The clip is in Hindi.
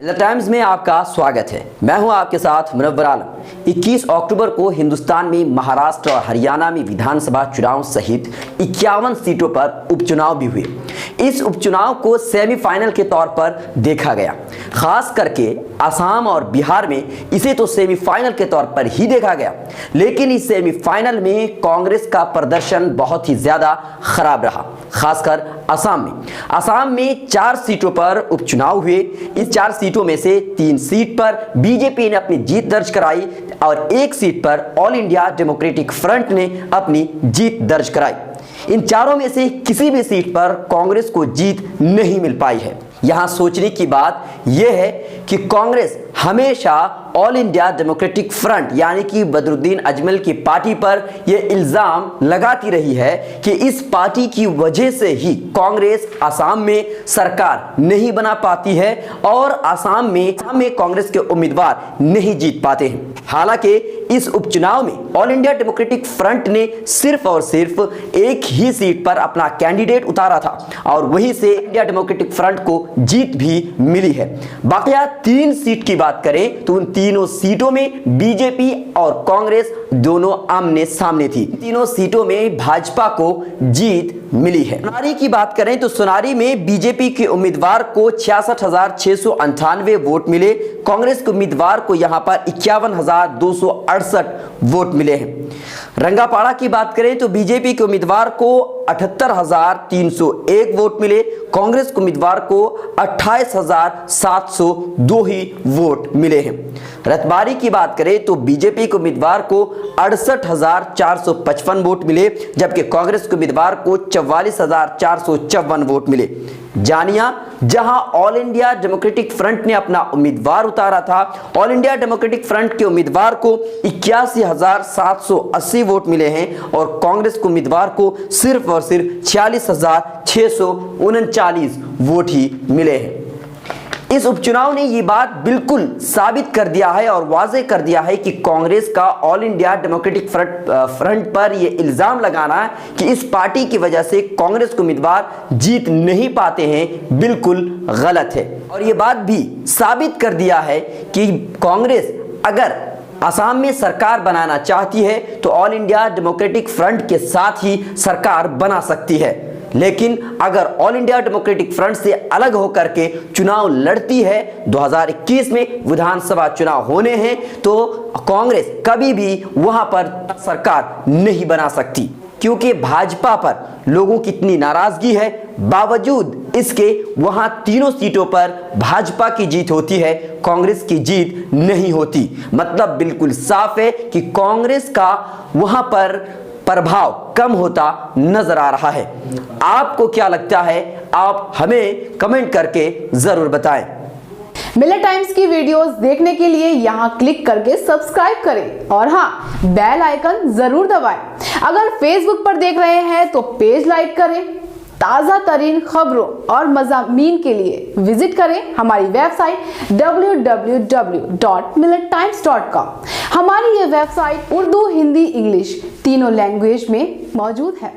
द टाइम्स में आपका स्वागत है। मैं हूं आपके साथ मुनव्वर आलम। 21 अक्टूबर को हिंदुस्तान में महाराष्ट्र और हरियाणा में विधानसभा चुनाव सहित 51 सीटों पर उपचुनाव भी हुए। इस उपचुनाव को सेमीफाइनल के तौर पर देखा गया। खास करके असम और बिहार में इसे तो सेमीफाइनल के तौर पर ही देखा गया, लेकिन इस सेमीफाइनल में कांग्रेस का प्रदर्शन बहुत ही ज्यादा खराब रहा। खासकर असम में 4 सीटों पर उपचुनाव हुए। इस 4 सीटों में से 3 सीट पर बीजेपी ने अपनी जीत दर्ज कराई और 1 सीट पर ऑल इंडिया डेमोक्रेटिक फ्रंट ने अपनी जीत दर्ज कराई। इन चारों में से किसी भी सीट पर कांग्रेस को जीत नहीं मिल पाई है। यहां सोचने की बात यह है कि कांग्रेस हमेशा ऑल इंडिया डेमोक्रेटिक फ्रंट यानी कि बदरुद्दीन अजमल की पार्टी पर यह इल्जाम लगाती रही है कि इस पार्टी की वजह से ही कांग्रेस असम में सरकार नहीं बना पाती है और असम में कांग्रेस के उम्मीदवार नहीं जीत पाते हैं। हालांकि इस उपचुनाव में ऑल इंडिया डेमोक्रेटिक फ्रंट ने सिर्फ और सिर्फ एक ही सीट पर अपना कैंडिडेट उतारा था और वहीं से इंडिया डेमोक्रेटिक फ्रंट को जीत भी मिली है। बाकिया 3 सीट की बात करें तो उन तीनों सीटों में बीजेपी और कांग्रेस दोनों आमने सामने थी। तीनों सीटों में भाजपा को जीत मिली है। सोनारी की बात करें तो सोनारी में बीजेपी के उम्मीदवार को 66,698 वोट मिले। कांग्रेस के उम्मीदवार को यहां पर 51,268 वोट मिले हैं। रंगापाड़ा की बात करें तो बीजेपी के उम्मीदवार को 78,301 वोट मिले। कांग्रेस के उम्मीदवार को 28,702 ही वोट मिले हैं। रतबारी की बात करें तो बीजेपी के उम्मीदवार को 68,455 वोट मिले, जबकि कांग्रेस के उम्मीदवार को 44,454 वोट मिले। जानिया, जहां ऑल इंडिया डेमोक्रेटिक फ्रंट ने अपना उम्मीदवार उतारा था, ऑल इंडिया डेमोक्रेटिक फ्रंट के उम्मीदवार को 81,780 वोट मिले हैं और कांग्रेस के उम्मीदवार को सिर्फ और सिर्फ 46,639 वोट ही मिले हैं। इस उपचुनाव ने ये बात बिल्कुल साबित कर दिया है और वाज़ेह कर दिया है कि कांग्रेस का ऑल इंडिया डेमोक्रेटिक फ्रंट पर यह इल्जाम लगाना कि इस पार्टी की वजह से कांग्रेस के उम्मीदवार जीत नहीं पाते हैं बिल्कुल गलत है। और ये बात भी साबित कर दिया है कि कांग्रेस अगर असम में सरकार बनाना चाहती है तो ऑल इंडिया डेमोक्रेटिक फ्रंट के साथ ही सरकार बना सकती है, लेकिन अगर ऑल इंडिया डेमोक्रेटिक फ्रंट से अलग होकर के चुनाव लड़ती है, 2021 में विधानसभा चुनाव होने हैं, तो कांग्रेस कभी भी वहां पर सरकार नहीं बना सकती, क्योंकि भाजपा पर लोगों की इतनी नाराजगी है। बावजूद इसके वहां तीनों सीटों पर भाजपा की जीत होती है, कांग्रेस की जीत नहीं होती। मतलब बिल्कुल साफ है कि कांग्रेस का वहां पर प्रभाव कम होता नजर आ रहा है। आपको क्या लगता है? आप हमें कमेंट करके जरूर बताएं। मिलत टाइम्स की वीडियोस देखने के लिए यहां क्लिक करके सब्सक्राइब करें और हां, बेल आइकन जरूर दबाएं। अगर फेसबुक पर देख रहे हैं तो पेज लाइक करें। ताज़ा तरीन खबरों और मज़ामीन के लिए विजिट करें हमारी वेबसाइट www.millettimes.com। हमारी ये वेबसाइट उर्दू, हिंदी, इंग्लिश तीनों लैंग्वेज में मौजूद है।